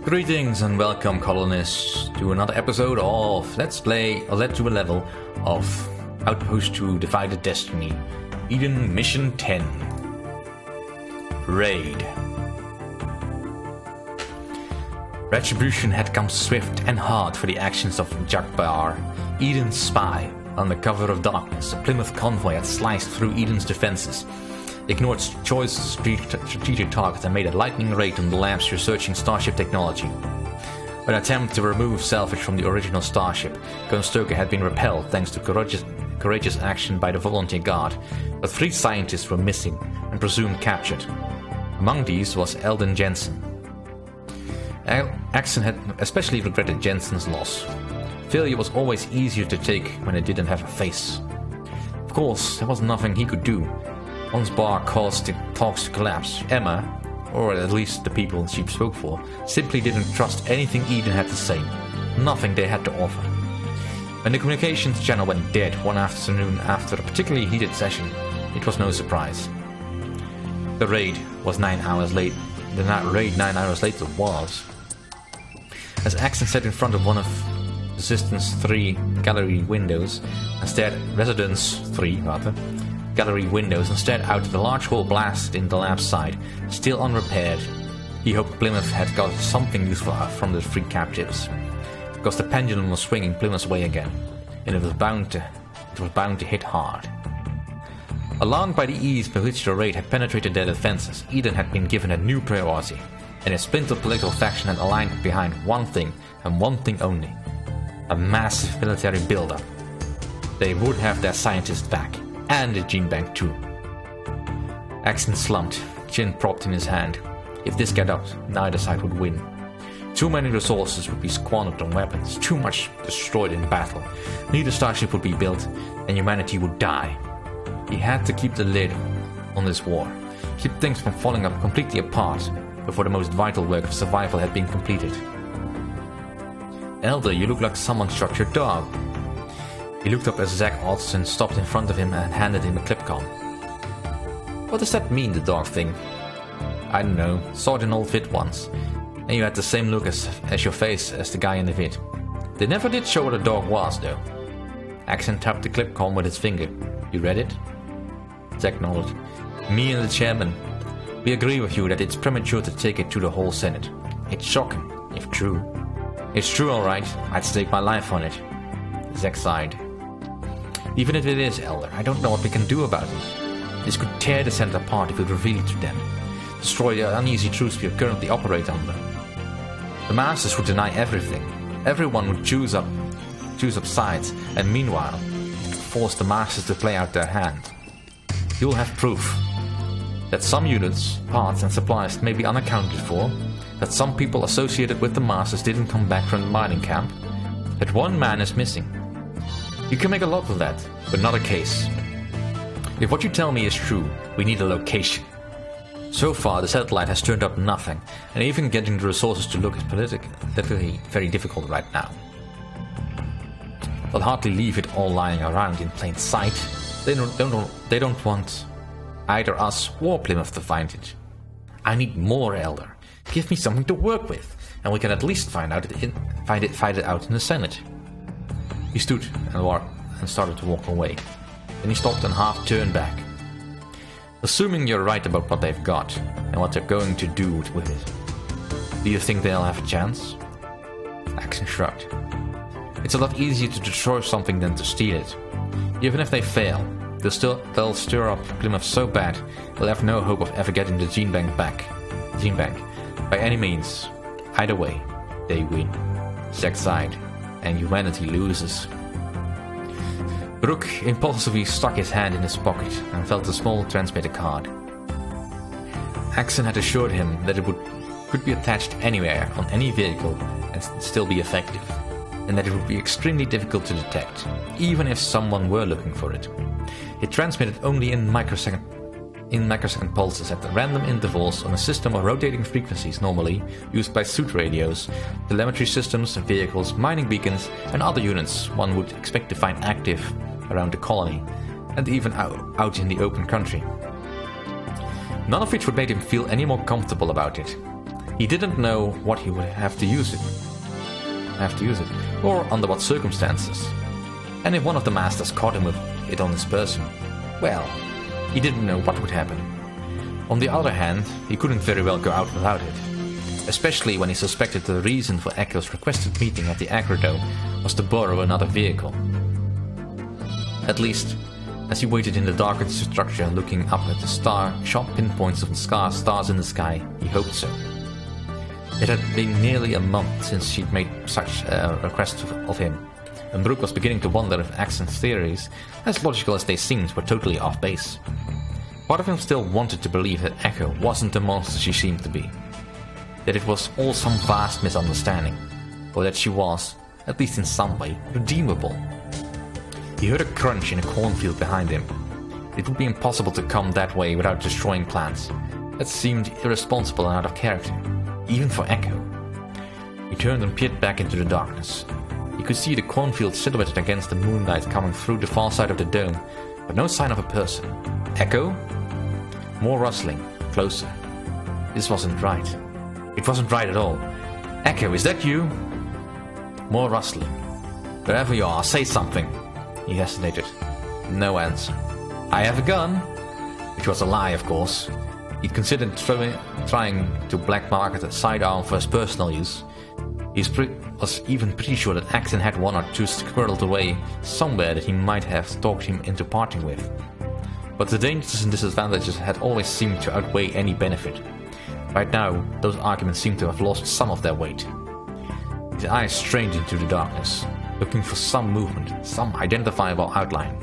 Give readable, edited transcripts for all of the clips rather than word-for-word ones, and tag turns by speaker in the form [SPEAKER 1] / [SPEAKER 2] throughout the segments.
[SPEAKER 1] Greetings and welcome, Colonists, to another episode of Let's Play or Let's Do a level of Outpost to Divided Destiny, Eden Mission 10. Raid. Retribution had come swift and hard for the actions of Jakbar, Eden's spy. Under cover of darkness, the Plymouth convoy had sliced through Eden's defenses, ignored choice strategic targets, and made a lightning raid on the lab's researching starship technology. An attempt to remove salvage from the original starship, Gunstoker had been repelled thanks to courageous action by the volunteer guard, but 3 scientists were missing and presumed captured. Among these was Eldon Jensen. Axon had especially regretted Jensen's loss. Failure was always easier to take when it didn't have a face. Of course, there was nothing he could do. Once Bar caused the talks to collapse, Emma, or at least the people she spoke for, simply didn't trust anything Eden had to say. Nothing they had to offer. When the communications channel went dead one afternoon after a particularly heated session, it was no surprise. The raid was 9 hours late. The raid 9 hours later was. As Axon sat in front of one of Resistance 3 gallery windows and stared gallery windows and stared out at the large hole blasted in the lab's side, still unrepaired. He hoped Plymouth had got something useful from the 3 captives, because the pendulum was swinging Plymouth's way again, and it was bound to hit hard. Alarmed by the ease by which the raid had penetrated their defenses, Eden had been given a new priority, and a splintered political faction had aligned behind one thing and one thing only: a massive military buildup. They would have their scientists back, and the gene bank too. Axon slumped, chin propped in his hand. If this got up, neither side would win. Too many resources would be squandered on weapons, too much destroyed in battle. Neither starship would be built, and humanity would die. He had to keep the lid on this war, keep things from falling up completely apart before the most vital work of survival had been completed. "Elder, you look like someone struck your dog." He looked up as Zach Alston stopped in front of him and handed him a clip-com. "What does that mean, the dog thing?" "I don't know. Saw it in old vid once. And you had the same look as your face as the guy in the vid. They never did show what a dog was, though." Axon tapped the clip-com with his finger. "You read it?" Zach nodded. "Me and the chairman. We agree with you that it's premature to take it to the whole Senate. It's shocking, if true." "It's true, alright. I'd stake my life on it." Zach sighed. "Even if it is, Elder, I don't know what we can do about it. This could tear the Senate apart if we reveal it to them. Destroy the uneasy truths we currently operate under. The Masters would deny everything. Everyone would choose up sides, and meanwhile, force the Masters to play out their hand. You'll have proof that some units, parts and supplies may be unaccounted for, that some people associated with the Masters didn't come back from the mining camp, that one man is missing. You can make a lot of that, but not a case. If what you tell me is true, we need a location. So far, the satellite has turned up nothing, and even getting the resources to look is politically very difficult right now. They'll hardly leave it all lying around in plain sight. They don't want either us or Plymouth to find it. I need more, Elder. Give me something to work with, and we can at least find it out in the Senate." He stood and started to walk away. Then he stopped and half turned back. "Assuming you're right about what they've got, and what they're going to do with it, do you think they'll have a chance?" Axon shrugged. "It's a lot easier to destroy something than to steal it. Even if they fail, they'll stir up Plymouth so bad they'll have no hope of ever getting the gene bank back. By any means. Either way, they win." Zack sighed, and humanity loses. Brooke impulsively stuck his hand in his pocket and felt a small transmitter card. Axon had assured him that it could be attached anywhere on any vehicle and still be effective, and that it would be extremely difficult to detect, even if someone were looking for it. It transmitted only in microsecond pulses at random intervals on a system of rotating frequencies normally used by suit radios, telemetry systems, vehicles, mining beacons, and other units one would expect to find active around the colony, and even out in the open country. None of which would make him feel any more comfortable about it. He didn't know what he would have to use it, or under what circumstances. And if one of the masters caught him with it on his person, well, he didn't know what would happen. On the other hand, he couldn't very well go out without it, especially when he suspected the reason for Echo's requested meeting at the Agrodome was to borrow another vehicle. At least, as he waited in the darkened structure looking up at the sharp pinpoints of the stars in the sky, he hoped so. It had been nearly a month since she'd made such a request of him, and Brooke was beginning to wonder if Axon's theories, as logical as they seemed, were totally off base. Part of him still wanted to believe that Echo wasn't the monster she seemed to be, that it was all some vast misunderstanding, or that she was, at least in some way, redeemable. He heard a crunch in a cornfield behind him. It would be impossible to come that way without destroying plants. That seemed irresponsible and out of character, even for Echo. He turned and peered back into the darkness. He could see the cornfield silhouetted against the moonlight coming through the far side of the dome, but no sign of a person. Echo? More rustling, closer. This wasn't right. It wasn't right at all. Echo, is that you? More rustling. Wherever you are, say something. He hesitated. No answer. I have a gun. Which was a lie, of course. He'd considered trying to black market a sidearm for his personal use. He was even pretty sure that Axon had one or two squirreled away somewhere that he might have talked him into parting with. But the dangers and disadvantages had always seemed to outweigh any benefit. Right now, those arguments seemed to have lost some of their weight. His eyes strained into the darkness, looking for some movement, some identifiable outline.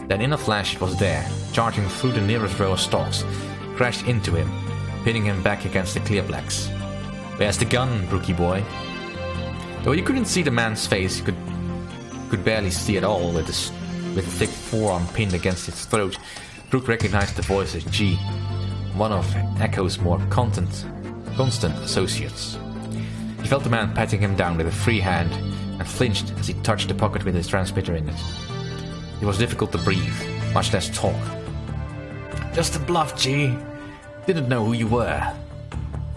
[SPEAKER 1] Then in a flash it was there, charging through the nearest row of stalks, crashed into him, pinning him back against the clear blacks. Where's the gun, Brookie boy? Though you couldn't see the man's face, you could barely see at all with a thick forearm pinned against his throat. Brooke recognized the voice as G, one of Echo's more constant associates. He felt the man patting him down with a free hand and flinched as he touched the pocket with his transmitter in it. It was difficult to breathe, much less talk. Just a bluff, G. Didn't know who you were.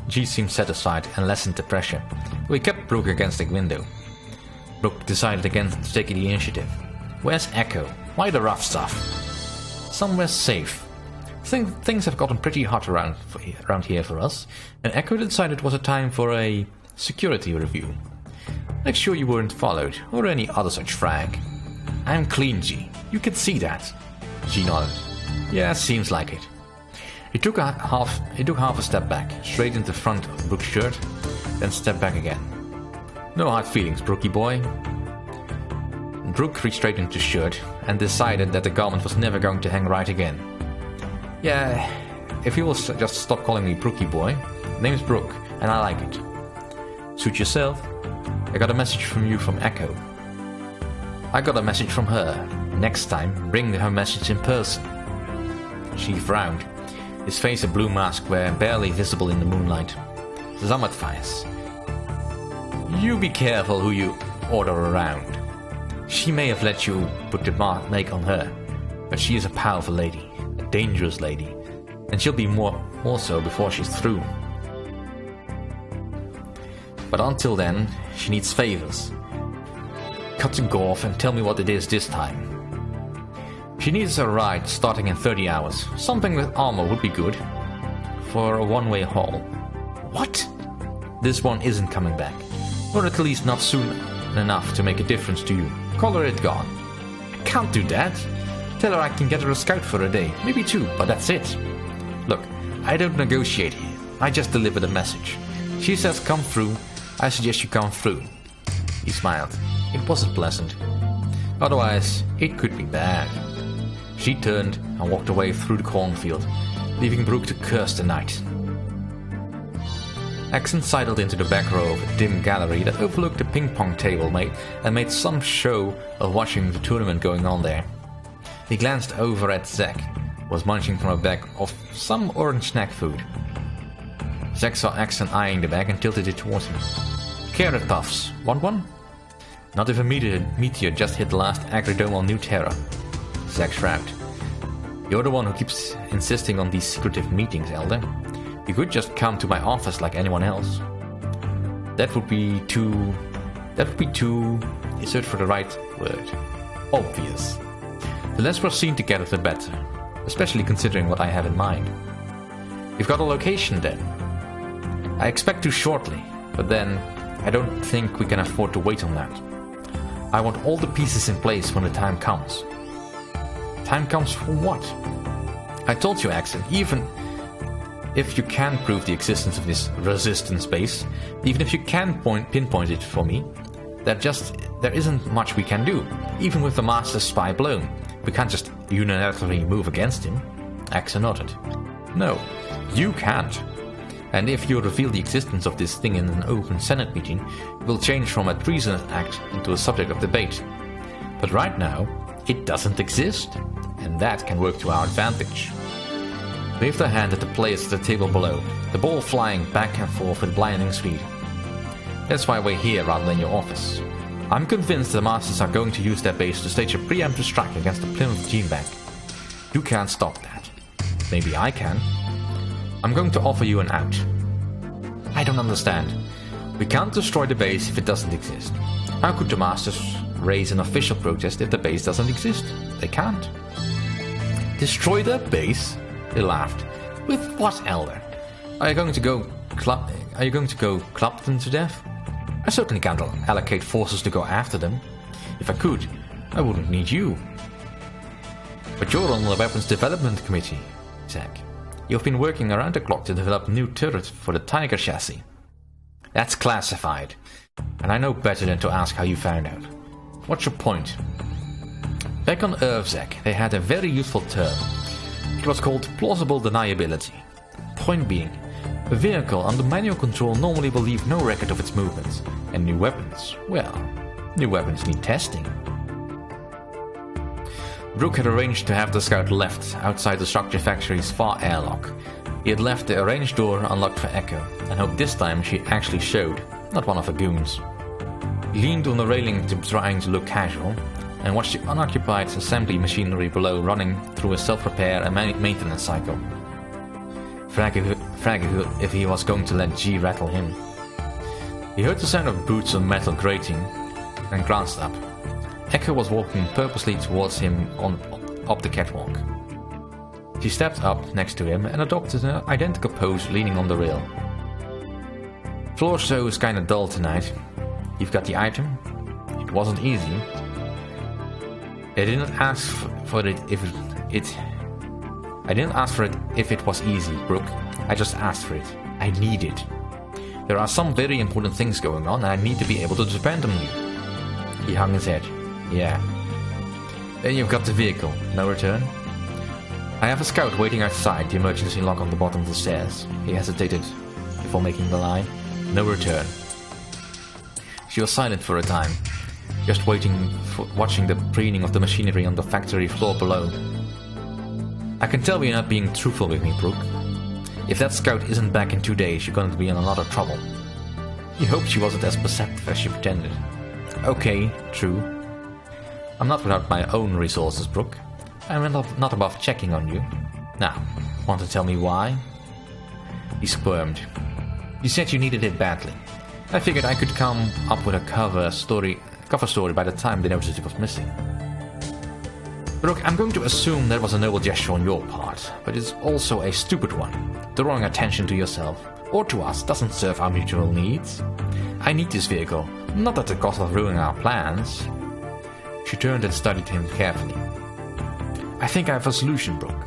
[SPEAKER 1] G seemed satisfied and lessened the pressure, though he kept Brooke against the window. Brooke decided again to take the initiative. Where's Echo? Why the rough stuff? Somewhere safe. Things have gotten pretty hot around here for us, and Echo decided it was a time for a security review. Make sure you weren't followed, or any other such frag. I'm clean, G. You can see that. G nodded. Yeah, seems like it. He took half a step back, straight into the front of Brooke's shirt, then stepped back again. No hard feelings, Brookie boy. Brooke reached straight into his shirt and decided that the garment was never going to hang right again. Yeah, if you will just stop calling me Brookie boy. Name's Brooke, and I like it. Suit yourself. I got a message from you from Echo. I got a message from her. Next time, bring her message in person. She frowned, his face a blue mask were barely visible in the moonlight. Some advice. You be careful who you order around. She may have let you put the make on her, but she is a powerful lady, a dangerous lady, and she'll be more so before she's through. But until then, she needs favors. Cut to Gorf and tell me what it is this time. She needs a ride starting in 30 hours. Something with armor would be good. For a one-way haul. What? This one isn't coming back. Or at least not soon enough to make a difference to you. Call her it gone. I can't do that. Tell her I can get her a scout for a day. Maybe two, but that's it. Look, I don't negotiate here. I just deliver the message. She says come through. I suggest you come through. He smiled. It wasn't pleasant. Otherwise, it could be bad. She turned and walked away through the cornfield, leaving Brooke to curse the night. Axon sidled into the back row of a dim gallery that overlooked the ping-pong table and made some show of watching the tournament going on there. He glanced over at Zack, who was munching from a bag of some orange snack food. Zack saw Axon eyeing the bag and tilted it towards him. Carrot puffs. Want one? Not if a meteor just hit the last agrodome on New Terra. Zack frowned. You're the one who keeps insisting on these secretive meetings, Elder. You could just come to my office like anyone else. That would be too... search for the right word. Obvious. The less we're seen together, the better. Especially considering what I have in mind. You've got a location then? I expect to shortly, but then I don't think we can afford to wait on that. I want all the pieces in place when the time comes. Time comes for what? I told you, Axon, even if you can prove the existence of this resistance base, even if you can pinpoint it for me, there isn't much we can do. Even with the Master's spy blown, we can't just unilaterally move against him. Axon nodded. No, you can't. And if you reveal the existence of this thing in an open Senate meeting, it will change from a treasonous act into a subject of debate. But right now, it doesn't exist, and that can work to our advantage. Waved her hand at the players at the table below, the ball flying back and forth with blinding speed. That's why we're here rather than your office. I'm convinced the Masters are going to use their base to stage a preemptive strike against the Plymouth Gene Bank. You can't stop that. Maybe I can. I'm going to offer you an out. I don't understand. We can't destroy the base if it doesn't exist. How could the Masters raise an official protest if the base doesn't exist? They can't. Destroy their base? They laughed. With what, Elder? Are you going to go club them to death? I certainly can't allocate forces to go after them. If I could, I wouldn't need you. But you're on the Weapons Development Committee, Zack. You've been working around the clock to develop a new turret for the Tiger chassis. That's classified, and I know better than to ask how you found out. What's your point? Back on Earth, Zack, they had a very useful term. It was called plausible deniability. Point being, a vehicle under manual control normally will leave no record of its movements, and new weapons, well, new weapons need testing. Brooke had arranged to have the scout left outside the structure factory's far airlock. He had left the arranged door unlocked for Echo, and hoped this time she actually showed, not one of her goons. He leaned on the railing trying to look casual, and watched the unoccupied assembly machinery below running through a self-repair and maintenance cycle. Frag if he was going to let G rattle him. He heard the sound of boots on metal grating, and glanced up. Echo was walking purposely towards him up the catwalk. She stepped up next to him and adopted an identical pose leaning on the rail. Floor show is kinda dull tonight. You've got the item? It wasn't easy. I didn't ask for it if it was easy, Brooke. I just asked for it. I need it. There are some very important things going on and I need to be able to depend on you. He hung his head. Yeah. Then you've got the vehicle. No return? I have a scout waiting outside the emergency lock on the bottom of the stairs. He hesitated before making the lie. No return. She was silent for a time, just watching the preening of the machinery on the factory floor below. I can tell you're not being truthful with me, Brooke. If that scout isn't back in 2 days, you're going to be in a lot of trouble. He hoped she wasn't as perceptive as she pretended. Okay, true. I'm not without my own resources, Brooke. I'm not above checking on you. Now, want to tell me why? He squirmed. You said you needed it badly. I figured I could come up with a cover story by the time they noticed it was missing. Brooke, I'm going to assume that was a noble gesture on your part, but it's also a stupid one. Drawing attention to yourself, or to us, doesn't serve our mutual needs. I need this vehicle, not at the cost of ruining our plans. She turned and studied him carefully. I think I have a solution, Brooke.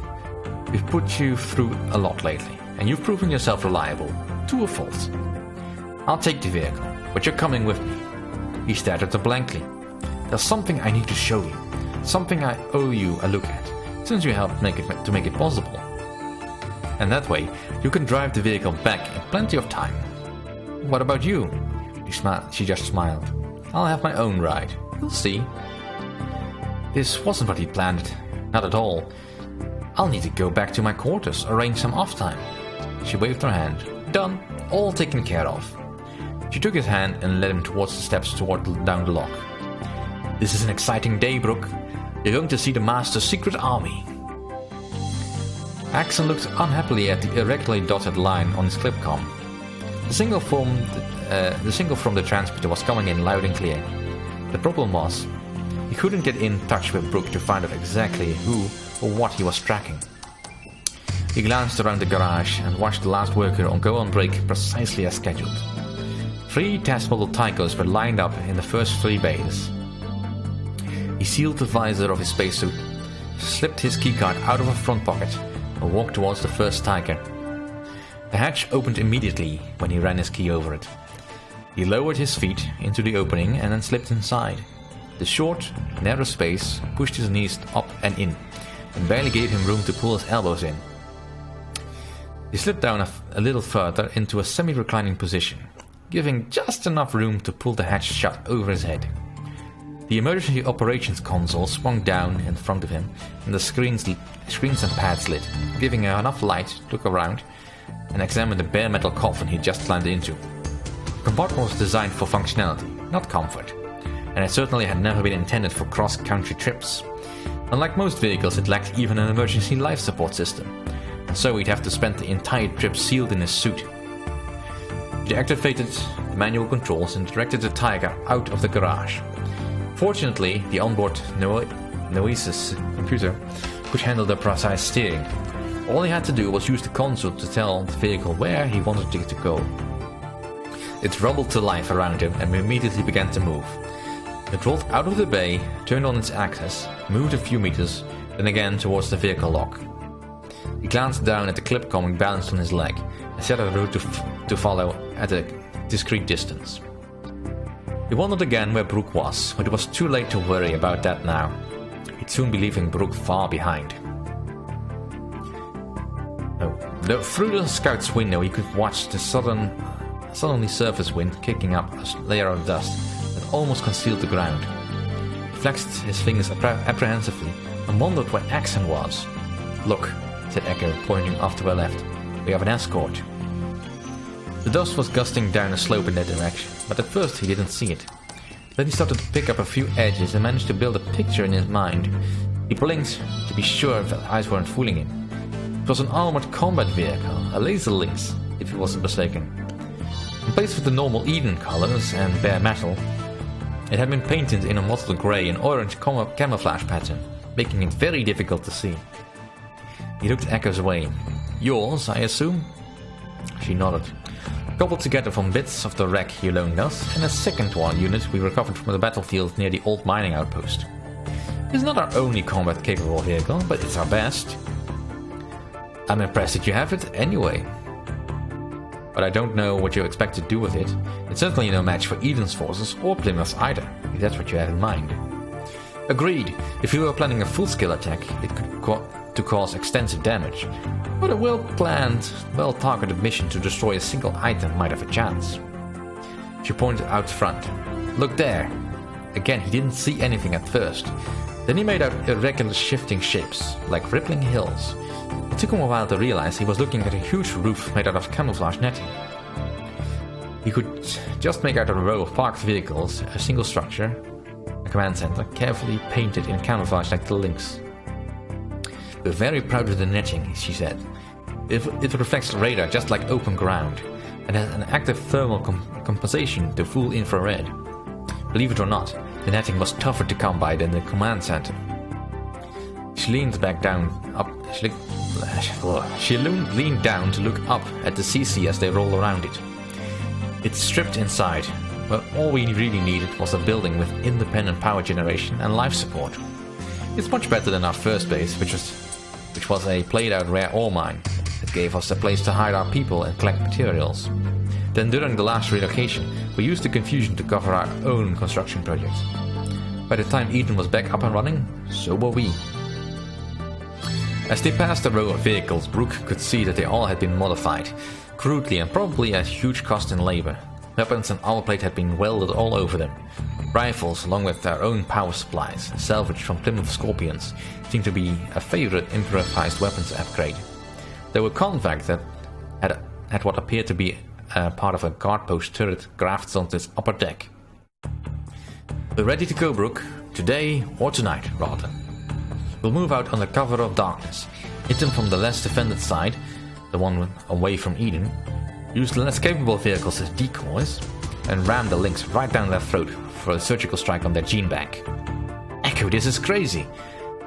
[SPEAKER 1] We've put you through a lot lately, and you've proven yourself reliable, to a fault. I'll take the vehicle, but you're coming with me. He stared at her blankly. There's something I need to show you, something I owe you a look at, since you helped make it possible. And that way, you can drive the vehicle back in plenty of time. What about you? She just smiled. I'll have my own ride. You'll see. This wasn't what he planned. Not at all. I'll need to go back to my quarters, arrange some off time. She waved her hand. Done. All taken care of. She took his hand and led him towards the steps down the lock. This is an exciting day, Brooke. You're going to see the Master's secret army. Axon looked unhappily at the irregularly dotted line on his clipcom. The signal from the transmitter was coming in loud and clear. The problem was, he couldn't get in touch with Brooke to find out exactly who or what he was tracking. He glanced around the garage and watched the last worker go on break precisely as scheduled. 3 test model Tychos were lined up in the first 3 bays. He sealed the visor of his spacesuit, slipped his keycard out of a front pocket, and walked towards the first Tiger. The hatch opened immediately when he ran his key over it. He lowered his feet into the opening and then slipped inside. The short, narrow space pushed his knees up and in, and barely gave him room to pull his elbows in. He slipped down a little further into a semi-reclining position, giving just enough room to pull the hatch shut over his head. The emergency operations console swung down in front of him, and the screens and pads lit, giving him enough light to look around and examine the bare metal coffin he just climbed into. The compartment was designed for functionality, not comfort, and it certainly had never been intended for cross-country trips. Unlike most vehicles, it lacked even an emergency life support system, and so he'd have to spend the entire trip sealed in his suit. He activated the manual controls and directed the Tiger out of the garage. Fortunately, the onboard Noesis computer could handle the precise steering. All he had to do was use the console to tell the vehicle where he wanted it to go. It rumbled to life around him and immediately began to move. It rolled out of the bay, turned on its axis, moved a few meters, then again towards the vehicle lock. He glanced down at the clipcom balanced on his leg and set out a route to follow at a discreet distance. He wondered again where Brooke was, but it was too late to worry about that now. He'd soon be leaving Brooke far behind. Through the scout's window he could watch the suddenly surface wind kicking up a layer of dust that almost concealed the ground. He flexed his fingers apprehensively and wondered where Axon was. "Look," said Echo, pointing off to her left. "We have an escort." The dust was gusting down a slope in their direction, but at first he didn't see it. Then he started to pick up a few edges and managed to build a picture in his mind. He blinked to be sure that eyes weren't fooling him. It was an armored combat vehicle, a laser lynx, if he wasn't mistaken. In place of the normal Eden colors and bare metal, it had been painted in a mottled grey and orange camouflage pattern, making it very difficult to see. He looked Echo's way. "Yours, I assume?" She nodded. "Cobbled together from bits of the wreck you loaned us, and a second one unit we recovered from the battlefield near the old mining outpost. It's not our only combat-capable vehicle, but it's our best." "I'm impressed that you have it anyway. But I don't know what you expect to do with it. It's certainly no match for Eden's forces or Plymouth's either, if that's what you have in mind." "Agreed. If you were planning a full-scale attack, it could cause extensive damage. But a well-planned, well-targeted mission to destroy a single item might have a chance." She pointed out front. "Look there." Again, he didn't see anything at first. Then he made out irregular shifting shapes, like rippling hills. It took him a while to realize he was looking at a huge roof made out of camouflage netting. He could just make out a row of parked vehicles, a single structure, a command center, carefully painted in camouflage like the Lynx. "We're very proud of the netting," she said. It reflects radar just like open ground, and has an active thermal compensation to full infrared. Believe it or not, the netting was tougher to come by than the command center. She leaned back down leaned down to look up at the CC as they rolled around it. It's stripped inside, but all we really needed was a building with independent power generation and life support. It's much better than our first base, which was a played-out rare ore mine. It gave us a place to hide our people and collect materials. Then during the last relocation, we used the confusion to cover our own construction projects. By the time Eden was back up and running, so were we. As they passed a row of vehicles, Brooke could see that they all had been modified, crudely and probably at huge cost in labor. Weapons and armor plate had been welded all over them. Rifles, along with their own power supplies, salvaged from Plymouth Scorpions, seemed to be a favorite improvised weapons upgrade. There were convac that had what appeared to be part of a guard post turret grafted onto its upper deck. "We're ready to go, Brooke. Today, or tonight, rather. We'll move out under cover of darkness. hit them from the less defended side, the one away from Eden, use the less capable vehicles as decoys, and ram the Lynx right down their throat for a surgical strike on their gene bank. Echo, this is crazy!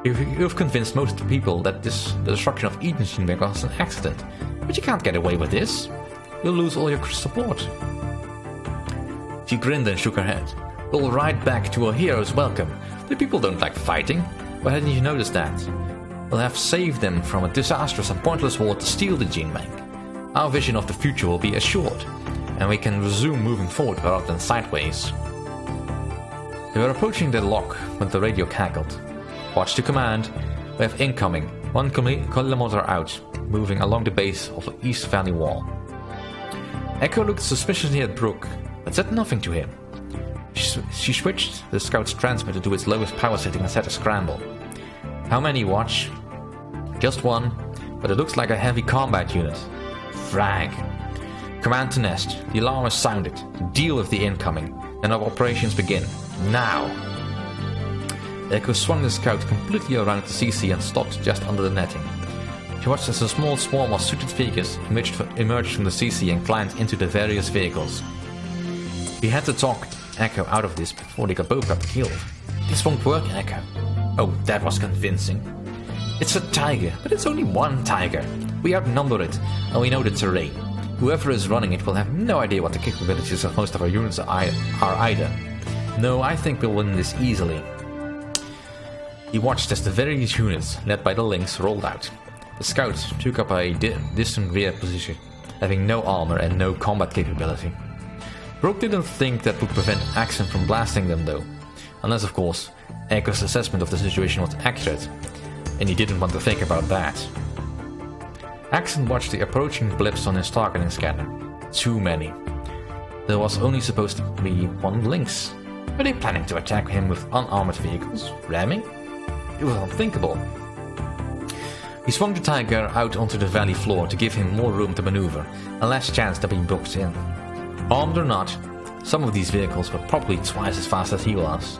[SPEAKER 1] You've convinced most of the people that the destruction of Eden's gene bank was an accident, but you can't get away with this. You'll lose all your support. She grinned and shook her head. We'll ride back to a hero's welcome. The people don't like fighting. Why hadn't you noticed that? We'll have saved them from a disastrous and pointless war to steal the gene bank. Our vision of the future will be assured, and we can resume moving forward rather than sideways. They were approaching the lock when the radio cackled. Watch to command. We have incoming, 1 kilometer out, moving along the base of the East Valley wall. Echo looked suspiciously at Brooke, but said nothing to him. She switched the scout's transmitter to its lowest power setting and set a scramble. How many, Watch? Just 1, but it looks like a heavy combat unit. Frag. Command to Nest. The alarm is sounded. Deal with the incoming. And our operations begin. Now! Echo swung the scout completely around the CC and stopped just under the netting. He watched as a small swarm of suited figures emerged from the CC and climbed into the various vehicles. We had to talk Echo out of this before they both got killed. This won't work, Echo. Oh, that was convincing. It's a tiger, but it's only one tiger. We outnumber it, and we know the terrain. Whoever is running it will have no idea what the capabilities of most of our units are either. No, I think we'll win this easily. He watched as the various units, led by the Lynx, rolled out. The scouts took up a distant rear position, having no armor and no combat capability. Brooke didn't think that would prevent Axon from blasting them though, unless of course Echo's assessment of the situation was accurate, and he didn't want to think about that. Axon watched the approaching blips on his targeting scanner. Too many. There was only supposed to be 1 Lynx. Were they planning to attack him with unarmored vehicles? Ramming? It was unthinkable. He swung the Tiger out onto the valley floor to give him more room to maneuver, and less chance to be boxed in. Armed or not, some of these vehicles were probably twice as fast as he was.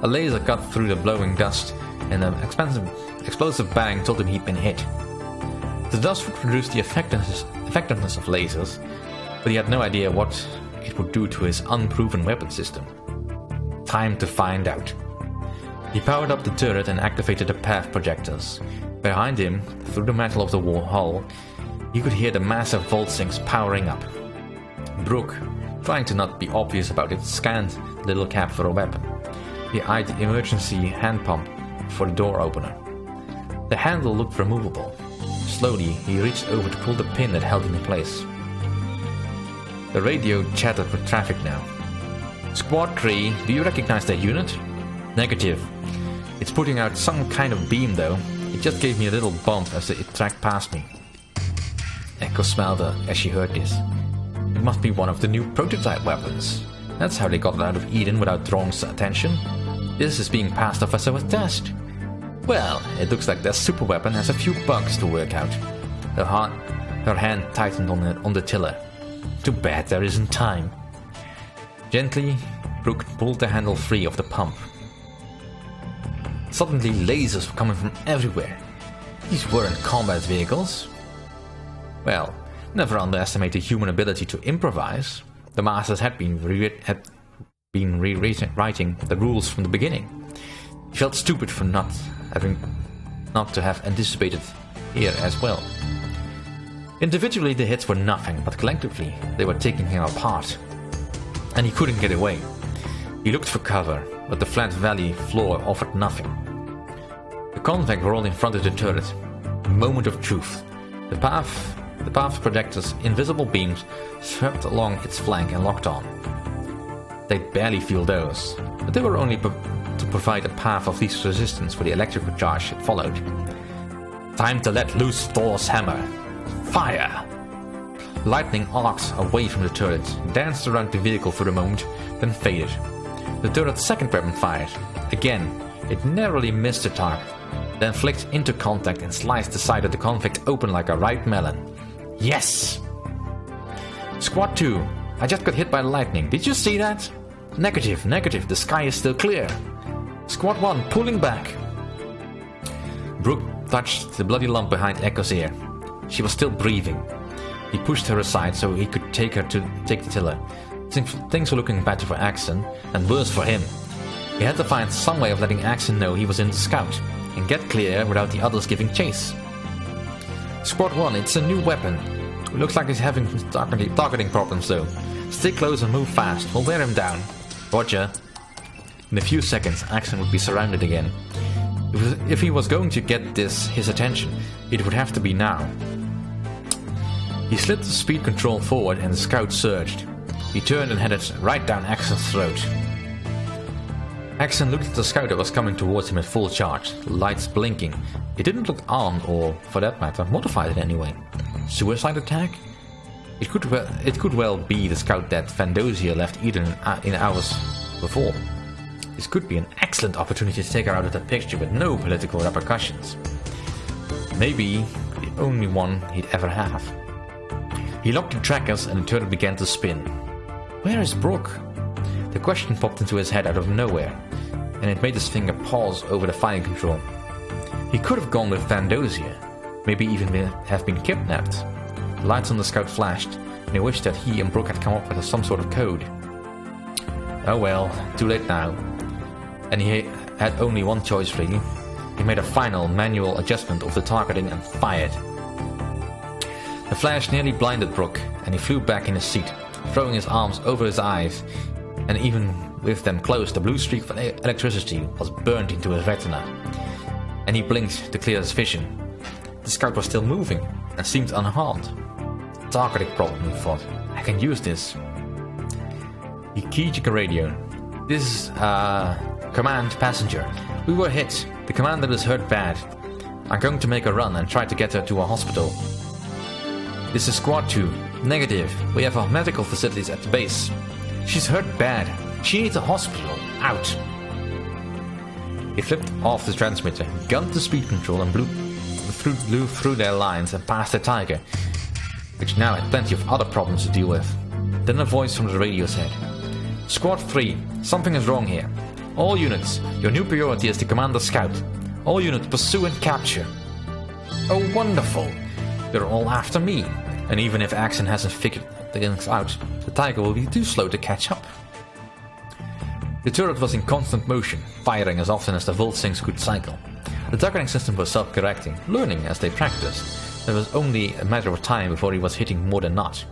[SPEAKER 1] A laser cut through the blowing dust, and an explosive bang told him he'd been hit. The dust would reduce the effectiveness of lasers, but he had no idea what it would do to his unproven weapon system. Time to find out. He powered up the turret and activated the path projectors. Behind him, through the metal of the hull, you could hear the massive volt sinks powering up. Brooke, trying to not be obvious about it, scanned the little cap for a weapon. He eyed the emergency hand pump for the door opener. The handle looked removable. Slowly, he reached over to pull the pin that held it in place. The radio chattered with traffic now. Squad 3, do you recognize that unit? Negative. It's putting out some kind of beam though. It just gave me a little bump as it tracked past me. Echo smiled as she heard this. It must be one of the new prototype weapons. That's how they got it out of Eden without drawing attention. This is being passed off as a test. Well, it looks like their super weapon has a few bugs to work out. Her hand tightened on the tiller. Too bad there isn't time. Gently, Brooke pulled the handle free of the pump. Suddenly, lasers were coming from everywhere. These weren't combat vehicles. Well, never underestimate the human ability to improvise. The Masters had been rewriting the rules from the beginning. He felt stupid for not to have anticipated here as well. Individually, the hits were nothing, but collectively, they were taking him apart. And he couldn't get away. He looked for cover, but the flat valley floor offered nothing. The convict rolled in front of the turret. A moment of truth. The path projector's invisible beams swept along its flank and locked on. They'd barely feel those, but they were only to provide a path of least resistance for the electrical charge that followed. Time to let loose Thor's hammer. Fire! Lightning arced away from the turret, danced around the vehicle for a moment, then faded. The turret's second weapon fired. Again, it narrowly missed the target, then flicked into contact and sliced the side of the convict open like a ripe melon. Yes! Squad 2, I just got hit by lightning. Did you see that? Negative, the sky is still clear. Squad 1, pulling back. Brooke touched the bloody lump behind Echo's ear. She was still breathing. He pushed her aside so he could take the tiller. Things were looking better for Axon, and worse for him. He had to find some way of letting Axon know he was in the Scout, and get clear without the others giving chase. Squad 1, it's a new weapon. It looks like he's having targeting problems though. Stay close and move fast, we'll wear him down. Roger. In a few seconds, Axon would be surrounded again. If he was going to get his attention, it would have to be now. He slid the speed control forward and the Scout surged. He turned and headed right down Axon's throat. Axon looked at the Scout that was coming towards him at full charge, the lights blinking. It didn't look armed or, for that matter, modified in any way. Suicide attack? It could well be the Scout that Vandosia left Eden in hours before. This could be an excellent opportunity to take her out of the picture with no political repercussions. Maybe the only one he'd ever have. He locked the trackers and the turret began to spin. Where is Brooke? The question popped into his head out of nowhere, and it made his finger pause over the fire control. He could have gone with Vandosia, maybe even have been kidnapped. The lights on the Scout flashed, and he wished that he and Brooke had come up with some sort of code. Oh well, too late now. And he had only one choice really. He made a final manual adjustment of the targeting and fired. The flash nearly blinded Brooke, and he flew back in his seat, throwing his arms over his eyes, and even with them closed, the blue streak of electricity was burned into his retina. And he blinked to clear his vision. The Scout was still moving, and seemed unharmed. Targeting problem, he thought. I can use this. He keyed the radio. This is, command passenger. We were hit. The commander is hurt bad. I'm going to make a run and try to get her to a hospital. This is Squad 2. Negative. We have our medical facilities at the base. She's hurt bad. She needs a hospital. Out. He flipped off the transmitter, gunned the speed control and blew through their lines and past the Tiger, which now had plenty of other problems to deal with. Then a voice from the radio said, Squad 3, something is wrong here. All units, your new priority is the Commander Scout. All units pursue and capture. Oh wonderful! They're all after me. And even if Axon hasn't figured things out, the Tiger will be too slow to catch up. The turret was in constant motion, firing as often as the Voltsyncs could cycle. The targeting system was self-correcting, learning as they practiced. It was only a matter of time before he was hitting more than not.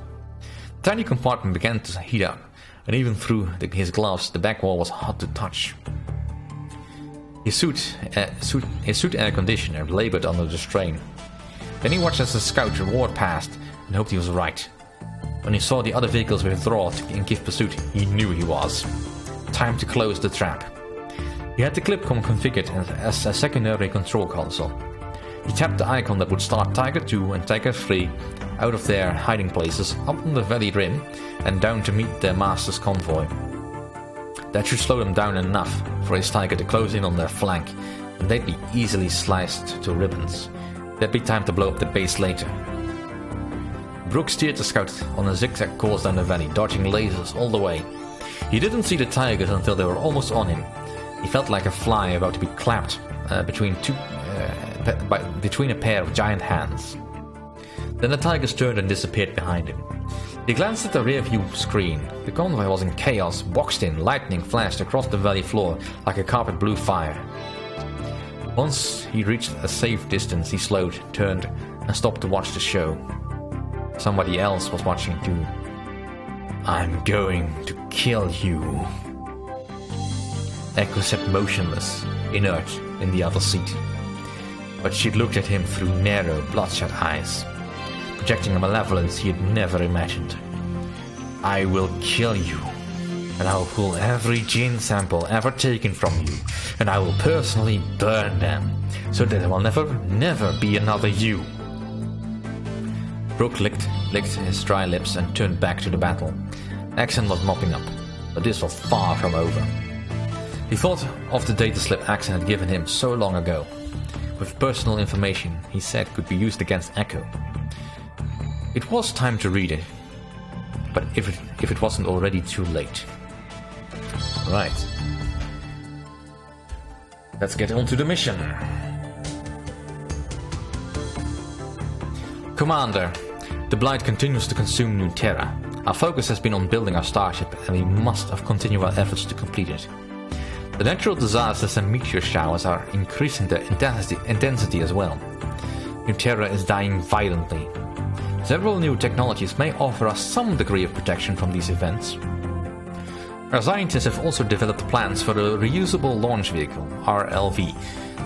[SPEAKER 1] The tiny compartment began to heat up, and even through his gloves the back wall was hot to touch. His suit air conditioner labored under the strain. Then he watched as the Scout roared past, and hoped he was right. When he saw the other vehicles withdraw and give pursuit, he knew he was. Time to close the trap. He had the clipcom configured as a secondary control console. He tapped the icon that would start Tiger 2 and Tiger 3 out of their hiding places up on the valley rim and down to meet their master's convoy. That should slow them down enough for his Tiger to close in on their flank, and they'd be easily sliced to ribbons. There'd be time to blow up the base later. Brooke steered the Scout on a zigzag course down the valley, dodging lasers all the way. He didn't see the Tigers until they were almost on him. He felt like a fly about to be clapped between a pair of giant hands. Then the Tigers turned and disappeared behind him. He glanced at the rear-view screen. The convoy was in chaos, boxed in, lightning flashed across the valley floor like a carpet blew fire. Once he reached a safe distance, he slowed, turned, and stopped to watch the show. Somebody else was watching too. I'm going to kill you. Echo sat motionless, inert, in the other seat. But she looked at him through narrow, bloodshot eyes, projecting a malevolence he had never imagined. I will kill you, and I will pull every gene sample ever taken from you, and I will personally burn them, so that there will never be another you. Brooke licked his dry lips and turned back to the battle. Axon was mopping up, but this was far from over. He thought of the data slip Axon had given him so long ago, with personal information he said could be used against Echo. It was time to read it, but if it wasn't already too late. Right. Let's get on to the mission. Commander, the Blight continues to consume New Terra. Our focus has been on building our starship, and we must continue our efforts to complete it. The natural disasters and meteor showers are increasing the intensity as well. New Terra is dying violently. Several new technologies may offer us some degree of protection from these events. Our scientists have also developed plans for a reusable launch vehicle, RLV.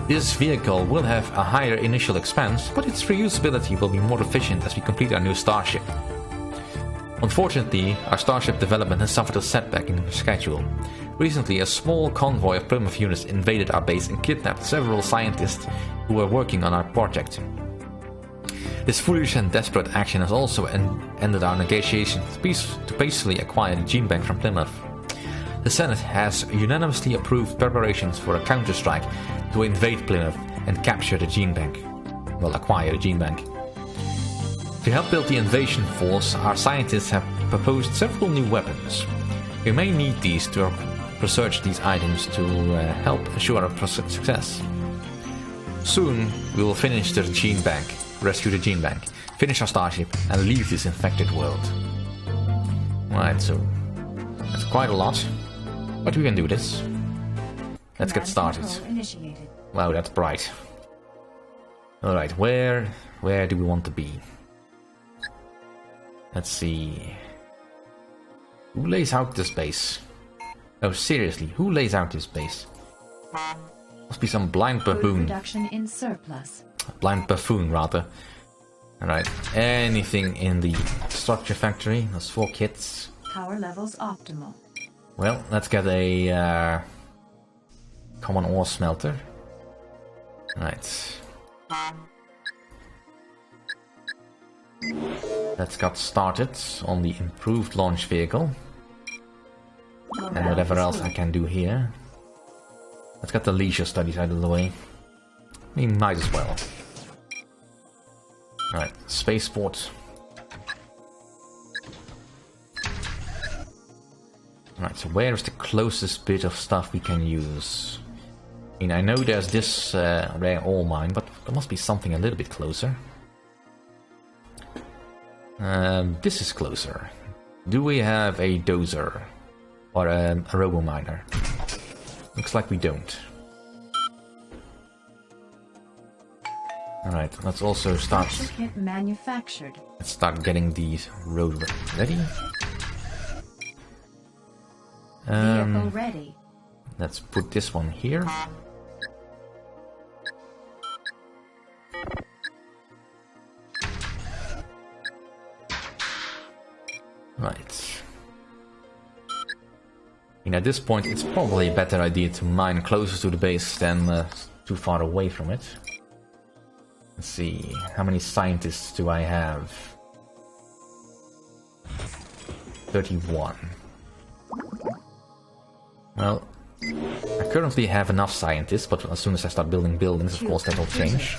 [SPEAKER 1] This vehicle will have a higher initial expense, but its reusability will be more efficient as we complete our new starship. Unfortunately, our starship development has suffered a setback in the schedule. Recently, a small convoy of Plymouth units invaded our base and kidnapped several scientists who were working on our project. This foolish and desperate action has also ended our negotiations to peacefully acquire the gene bank from Plymouth. The Senate has unanimously approved preparations for a counterstrike to invade Plymouth and capture the gene bank. Well, acquire the gene bank. To help build the invasion force, our scientists have proposed several new weapons. We may need these to research these items to help assure our success. Soon, we will finish the gene bank, rescue the gene bank, finish our starship, and leave this infected world. Right, so that's quite a lot, but we can do this. Let's get started. Wow, that's bright. Alright, where do we want to be? Let's see. Who lays out this base? Oh, seriously, who lays out this base? Must be some blind buffoon.
[SPEAKER 2] Production in surplus.
[SPEAKER 1] Blind buffoon, rather. Alright, anything in the structure factory? Those 4 kits.
[SPEAKER 2] Power levels optimal.
[SPEAKER 1] Well, let's get a common ore smelter. Right. Let's get started on the improved launch vehicle. And whatever else I can do here. Let's get the leisure studies out of the way. We might as well. Alright, spaceport. Alright, so where is the closest bit of stuff we can use? I mean, I know there's this rare ore mine, but there must be something a little bit closer. This is closer. Do we have a dozer? Or a robo-miner? Looks like we don't. Alright, let's also start...
[SPEAKER 2] manufactured.
[SPEAKER 1] Let's start getting these road ready.
[SPEAKER 2] Vehicle ready.
[SPEAKER 1] Let's put this one here. Right. I mean, at this point, it's probably a better idea to mine closer to the base than too far away from it. Let's see, how many scientists do I have? 31. Well, I currently have enough scientists, but as soon as I start building buildings, of course, that will change.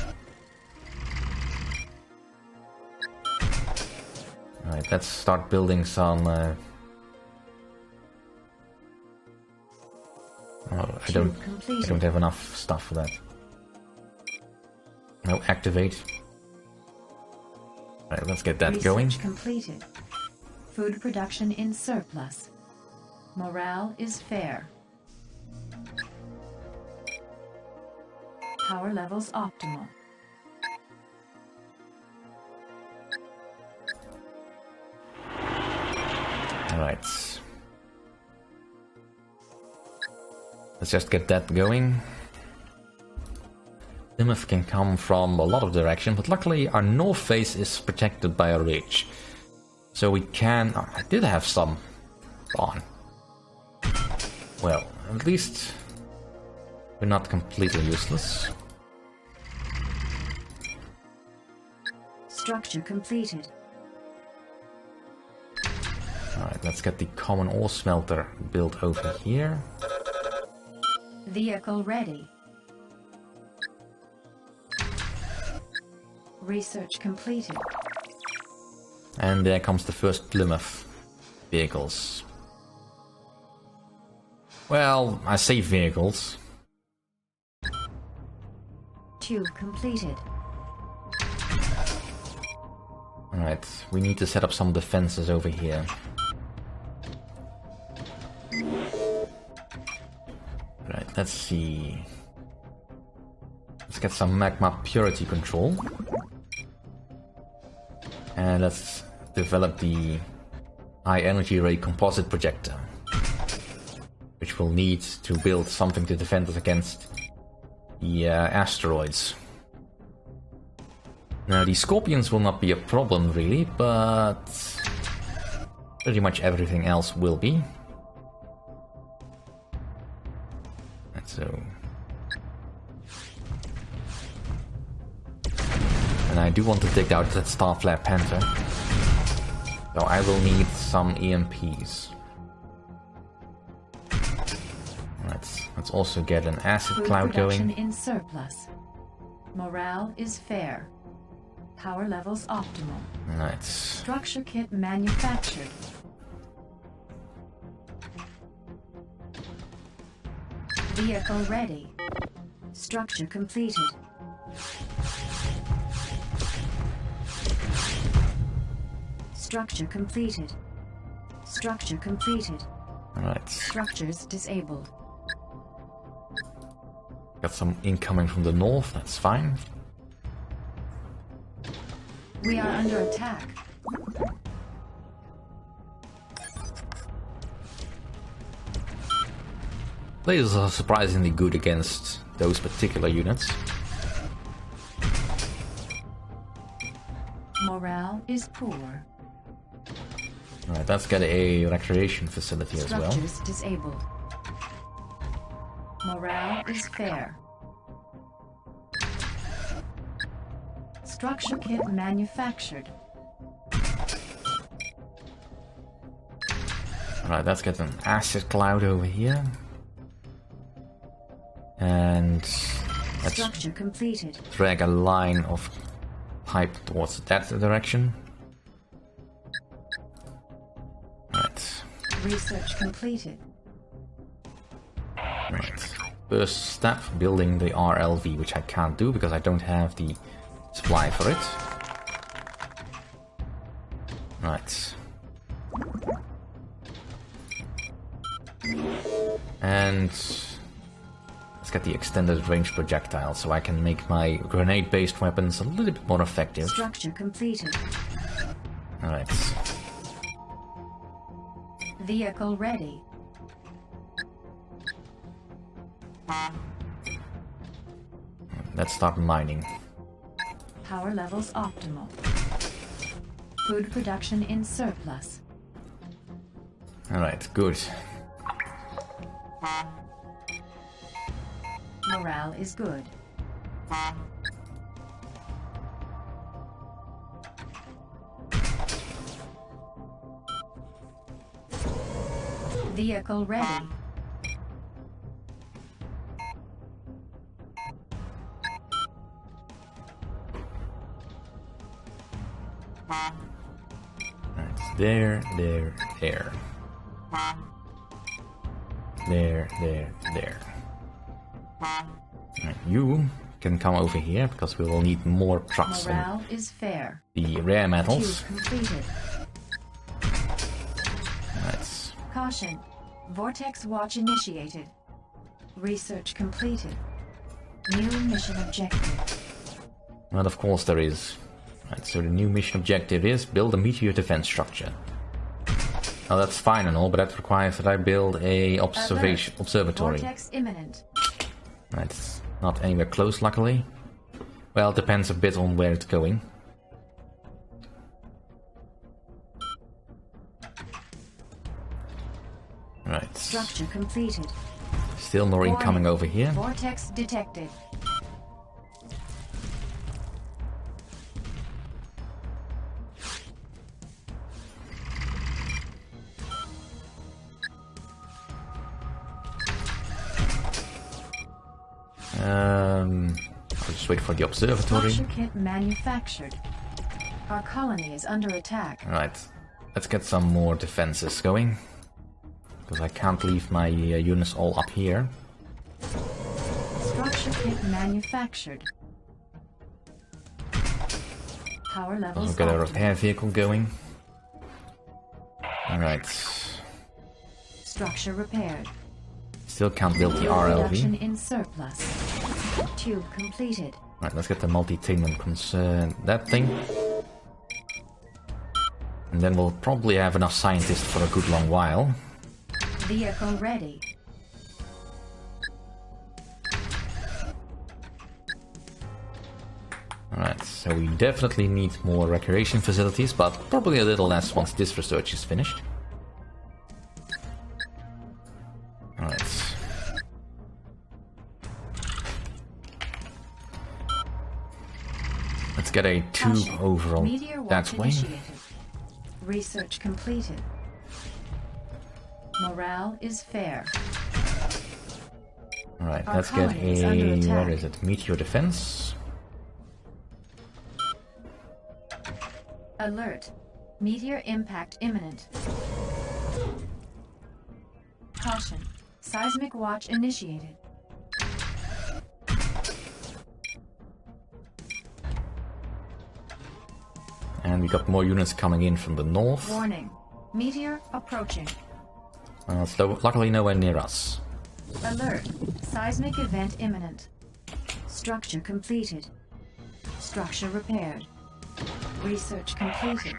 [SPEAKER 1] Alright, let's start building some... Oh, I don't have enough stuff for that. No, activate. Alright, let's get that going.
[SPEAKER 2] Completed. Food production in surplus. Morale is fair. Power levels optimal.
[SPEAKER 1] Alright. Let's just get that going. Plymouth can come from a lot of direction, but luckily our north face is protected by a ridge. So we can... Oh, I did have some on. Well, at least we're not completely useless.
[SPEAKER 2] Structure completed.
[SPEAKER 1] Alright, let's get the common ore smelter built over here.
[SPEAKER 2] Vehicle ready. Research completed.
[SPEAKER 1] And there comes the first Plymouth vehicles. Well, I say vehicles.
[SPEAKER 2] Tube completed.
[SPEAKER 1] Alright, we need to set up some defenses over here. Right, let's see. Let's get some magma purity control. And let's develop the high energy ray composite projector, which we'll need to build something to defend us against the asteroids. Now, the scorpions will not be a problem really, but pretty much everything else will be. And so... And I do want to take out that Starflare Panther. So I will need some EMPs. Let's also get an acid
[SPEAKER 2] Food
[SPEAKER 1] cloud
[SPEAKER 2] production
[SPEAKER 1] going.
[SPEAKER 2] in surplus. Morale is fair. Power levels optimal.
[SPEAKER 1] Right.
[SPEAKER 2] Structure kit manufactured. Vehicle ready. Structure completed. Structure completed. Structure completed.
[SPEAKER 1] Alright.
[SPEAKER 2] Structures disabled.
[SPEAKER 1] Got some incoming from the north, that's fine.
[SPEAKER 2] We are under attack.
[SPEAKER 1] Lasers are surprisingly good against those particular units.
[SPEAKER 2] Morale is poor.
[SPEAKER 1] Alright, let's get a recreation facility as well.
[SPEAKER 2] Structures disabled. Morale is fair. Structure kit manufactured.
[SPEAKER 1] Alright, let's get an acid cloud over here. And let's
[SPEAKER 2] Structure completed.
[SPEAKER 1] drag a line of pipe towards that direction. Right.
[SPEAKER 2] Research completed.
[SPEAKER 1] Right. First step, building the RLV, which I can't do because I don't have the supply for it. Right. And let's get the extended range projectile so I can make my grenade-based weapons a little bit more effective.
[SPEAKER 2] Structure completed.
[SPEAKER 1] Alright.
[SPEAKER 2] Vehicle ready.
[SPEAKER 1] Let's start mining.
[SPEAKER 2] Power levels optimal. Food production in surplus.
[SPEAKER 1] Alright, good.
[SPEAKER 2] Morale is good. Vehicle ready.
[SPEAKER 1] Right, there. There. Right, you can come over here because we will need more trucks on
[SPEAKER 2] Morale is fair.
[SPEAKER 1] the rare metals.
[SPEAKER 2] Tube completed.
[SPEAKER 1] Right.
[SPEAKER 2] Caution. Vortex watch initiated. Research completed. New mission objective.
[SPEAKER 1] Well, of course there is. Right, so the new mission objective is build a meteor defense structure. Now that's fine and all, but that requires that I build a observatory.
[SPEAKER 2] Vortex imminent.
[SPEAKER 1] Right, it's not anywhere close, luckily. Well, it depends a bit on where it's going. Right.
[SPEAKER 2] Structure completed.
[SPEAKER 1] Still more incoming over here.
[SPEAKER 2] Vortex detected.
[SPEAKER 1] I'll just wait for the observatory.
[SPEAKER 2] Structure kit manufactured. Our colony is under attack.
[SPEAKER 1] Right, let's get some more defenses going. Because I can't leave my units all up here.
[SPEAKER 2] Structure kit manufactured. Power levels
[SPEAKER 1] Also get a
[SPEAKER 2] optimal.
[SPEAKER 1] repair vehicle going. Alright.
[SPEAKER 2] Structure repaired.
[SPEAKER 1] Still can't build the
[SPEAKER 2] Reduction
[SPEAKER 1] RLV.
[SPEAKER 2] in surplus. Tube completed.
[SPEAKER 1] Right, let's get the multi-tainment concern, that thing. And then we'll probably have enough scientists for a good long while.
[SPEAKER 2] Vehicle ready.
[SPEAKER 1] Alright, so we definitely need more recreation facilities, but probably a little less once this research is finished. Alright. Let's get a tube
[SPEAKER 2] Caution.
[SPEAKER 1] overall
[SPEAKER 2] Meteor
[SPEAKER 1] that
[SPEAKER 2] watch
[SPEAKER 1] way.
[SPEAKER 2] initiated. Research completed. Morale is fair.
[SPEAKER 1] Alright,
[SPEAKER 2] Our
[SPEAKER 1] let's get
[SPEAKER 2] colony is under
[SPEAKER 1] a...
[SPEAKER 2] attack.
[SPEAKER 1] where is it? Meteor defense.
[SPEAKER 2] Alert. Meteor impact imminent. Caution. Seismic watch initiated.
[SPEAKER 1] And we got more units coming in from the north.
[SPEAKER 2] Warning. Meteor approaching.
[SPEAKER 1] So luckily nowhere near us.
[SPEAKER 2] Alert. Seismic event imminent. Structure completed. Structure repaired. Research completed.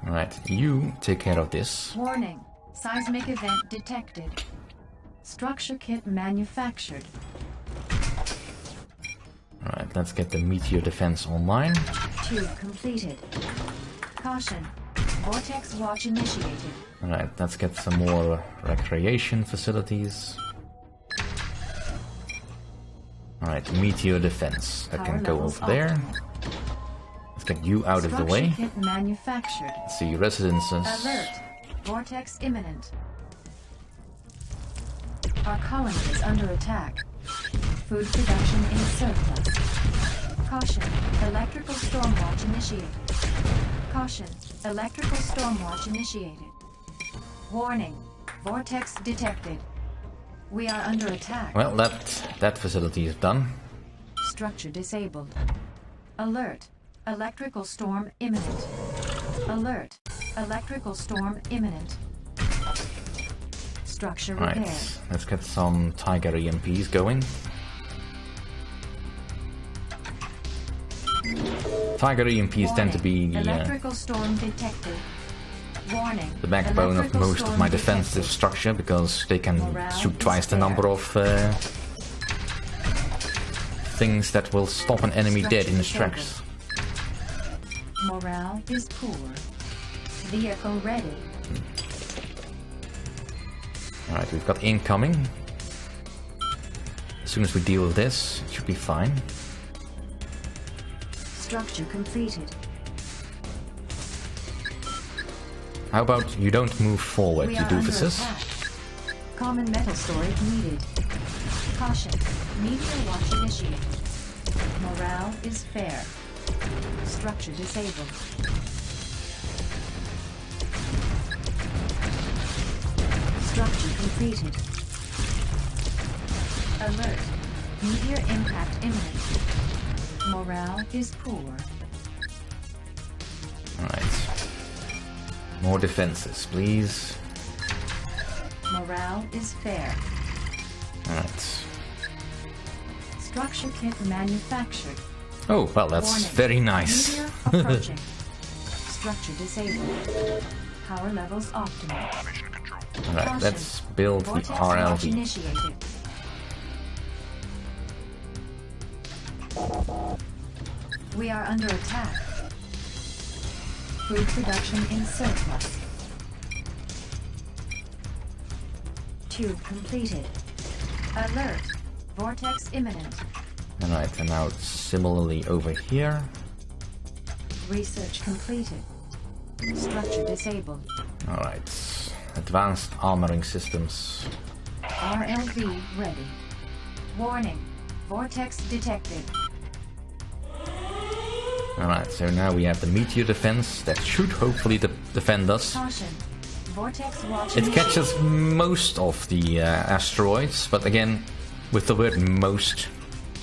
[SPEAKER 1] Alright, you take care of this.
[SPEAKER 2] Warning. Seismic event detected. Structure kit manufactured.
[SPEAKER 1] Alright, let's get the meteor defense online.
[SPEAKER 2] Tube completed. Caution. Vortex watch initiated.
[SPEAKER 1] Alright, let's get some more recreation facilities. Alright, meteor defense. That
[SPEAKER 2] Power
[SPEAKER 1] can go
[SPEAKER 2] levels
[SPEAKER 1] over there.
[SPEAKER 2] optimal.
[SPEAKER 1] Let's get you out of the
[SPEAKER 2] Structure
[SPEAKER 1] way.
[SPEAKER 2] kit manufactured.
[SPEAKER 1] Let's see, residences.
[SPEAKER 2] Alert. Vortex imminent. Our colony is under attack. Food production in surplus. Caution. Electrical storm watch initiated. Caution. Electrical storm watch initiated. Warning. Vortex detected. We are under attack.
[SPEAKER 1] Well, that facility is done.
[SPEAKER 2] Structure disabled. Alert. Electrical storm imminent. Alert. Electrical storm imminent. Structure repaired.
[SPEAKER 1] Right, let's get some Tiger EMPs going. Tiger EMPs tend to be
[SPEAKER 2] Electrical storm detected. Warning.
[SPEAKER 1] the backbone of
[SPEAKER 2] Electrical
[SPEAKER 1] most of
[SPEAKER 2] storm
[SPEAKER 1] my defensive
[SPEAKER 2] detected.
[SPEAKER 1] structure because they can
[SPEAKER 2] Morale
[SPEAKER 1] shoot
[SPEAKER 2] is
[SPEAKER 1] twice the
[SPEAKER 2] fair.
[SPEAKER 1] number of things that will stop an enemy dead in his
[SPEAKER 2] Structure
[SPEAKER 1] tracks.
[SPEAKER 2] Morale is poor. Vehicle ready.
[SPEAKER 1] Alright, we've got incoming. As soon as we deal with this, it should be fine.
[SPEAKER 2] Structure completed.
[SPEAKER 1] How about you don't move forward,
[SPEAKER 2] We
[SPEAKER 1] you
[SPEAKER 2] are under
[SPEAKER 1] doofuses?
[SPEAKER 2] attack. Common metal storage needed. Caution. Meteor watch initiated. Morale is fair. Structure disabled. Structure completed. Alert. Meteor impact imminent. Morale is poor.
[SPEAKER 1] Alright. More defenses, please.
[SPEAKER 2] Morale is fair.
[SPEAKER 1] Alright.
[SPEAKER 2] Structure kit manufactured.
[SPEAKER 1] Oh, well, that's
[SPEAKER 2] Warning.
[SPEAKER 1] very nice.
[SPEAKER 2] Meteor approaching. Structure disabled. Power levels optimal.
[SPEAKER 1] Alright, let's build the
[SPEAKER 2] Vortex watch
[SPEAKER 1] RLV.
[SPEAKER 2] initiated. We are under attack. Food production in surplus. Tube completed. Alert. Vortex imminent.
[SPEAKER 1] Alright, and now similarly over here.
[SPEAKER 2] Research completed. Structure disabled.
[SPEAKER 1] Alright. Advanced armoring systems.
[SPEAKER 2] RLV ready. Warning. Vortex detected.
[SPEAKER 1] Alright, so now we have the meteor defense that should hopefully defend us.
[SPEAKER 2] Caution. Vortex watch
[SPEAKER 1] It
[SPEAKER 2] initiated.
[SPEAKER 1] catches most of the asteroids, but again, with the word most,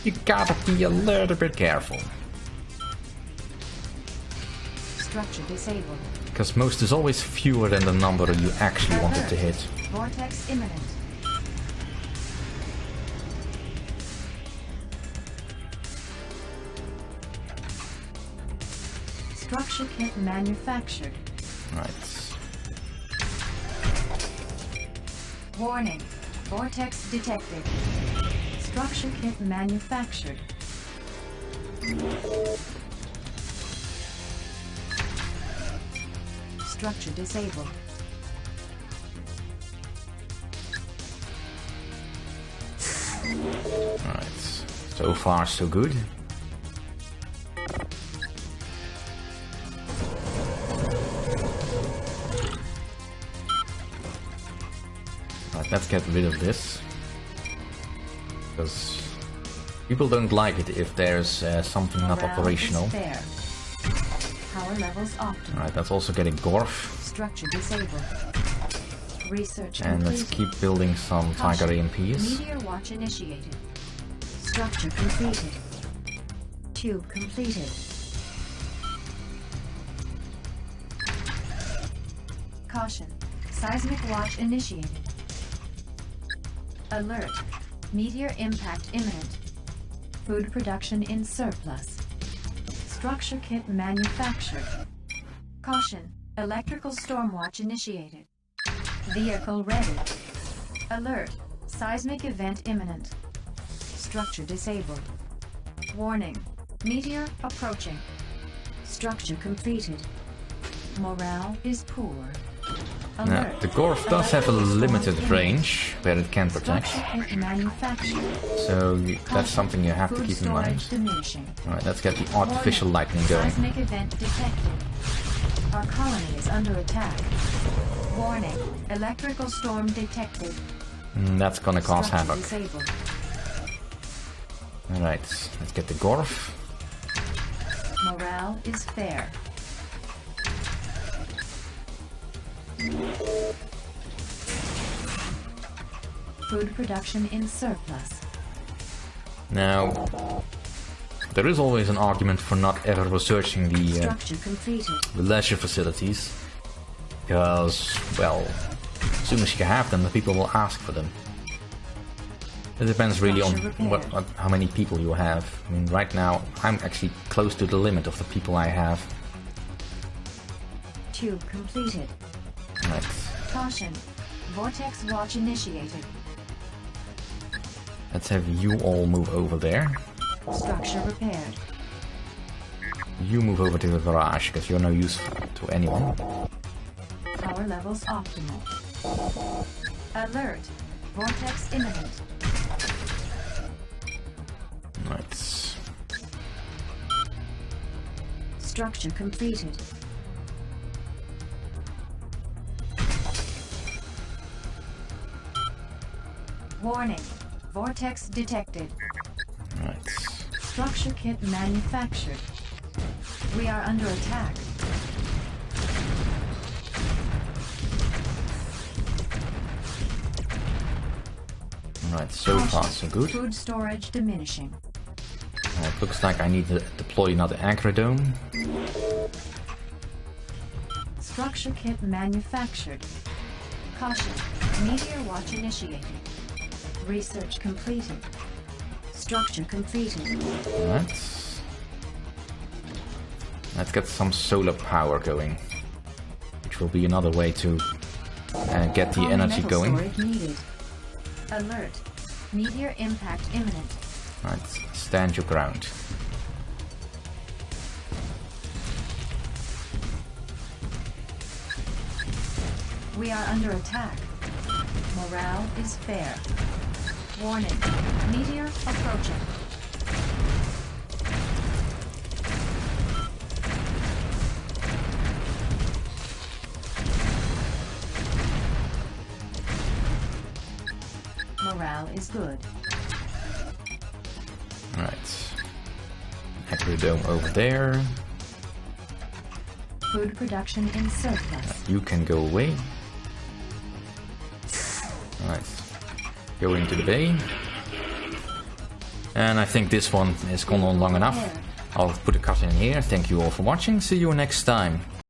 [SPEAKER 1] you gotta be a little bit careful.
[SPEAKER 2] Structure disabled.
[SPEAKER 1] Because most is always fewer than the number you actually wanted to hit.
[SPEAKER 2] Vortex imminent. Structure kit manufactured.
[SPEAKER 1] Right.
[SPEAKER 2] Warning. Vortex detected. Structure kit manufactured. Structure disabled.
[SPEAKER 1] Alright. So far, so good. Right, let's get rid of this. Because people don't like it if there's something not operational.
[SPEAKER 2] Power levels optimal.
[SPEAKER 1] Alright, let's also get a Gorf.
[SPEAKER 2] Structure disabled. Research
[SPEAKER 1] And let's keep building some Tiger AMPs.
[SPEAKER 2] Meteor watch initiated. Structure completed. Tube completed. Caution. Seismic watch initiated. Alert. Meteor impact imminent. Food production in surplus. Structure kit manufactured. Caution. Electrical stormwatch initiated. Vehicle ready. Alert. Seismic event imminent. Structure disabled. Warning. Meteor approaching. Structure completed. Morale is poor.
[SPEAKER 1] Now, the Gorf does have a limited range where it can protect. So that's something you have to keep in mind. Alright, let's get the artificial lightning going.
[SPEAKER 2] Seismic event detected. Our colony is under attack. Warning. Electrical storm detected.
[SPEAKER 1] That's gonna cause havoc.
[SPEAKER 2] Disabled.
[SPEAKER 1] Alright, let's get the Gorf.
[SPEAKER 2] Morale is fair. Food production in surplus.
[SPEAKER 1] Now, there is always an argument for not ever researching the leisure facilities. Because, well, as soon as you have them, the people will ask for them. It depends really on how many people you have. I mean, right now, I'm actually close to the limit of the people I have.
[SPEAKER 2] Tube completed.
[SPEAKER 1] Right.
[SPEAKER 2] Caution. Vortex watch initiated.
[SPEAKER 1] Let's have you all move over there.
[SPEAKER 2] Structure repaired.
[SPEAKER 1] You move over to the garage, because you're no use to anyone.
[SPEAKER 2] Power levels optimal. Alert. Vortex imminent.
[SPEAKER 1] Right.
[SPEAKER 2] Structure completed. Warning. Vortex detected.
[SPEAKER 1] Right.
[SPEAKER 2] Structure kit manufactured. We are under attack.
[SPEAKER 1] Right, so far so good.
[SPEAKER 2] Food storage diminishing.
[SPEAKER 1] It looks like I need to deploy another agrodome.
[SPEAKER 2] Structure kit manufactured. Caution. Meteor watch initiated. Research completed. Structure completed.
[SPEAKER 1] Right. Let's get some solar power going, which will be another way to get the energy going.
[SPEAKER 2] Needed. Alert. Meteor impact imminent.
[SPEAKER 1] Right, stand your ground.
[SPEAKER 2] We are under attack. Morale is fair. Warning. Meteor approaching. Morale is good.
[SPEAKER 1] Right. Agrodome over there.
[SPEAKER 2] Food production in surplus.
[SPEAKER 1] You can go away. Right. Go into the bay. And I think this one has gone on long enough. I'll put a cut in here. Thank you all for watching. See you next time.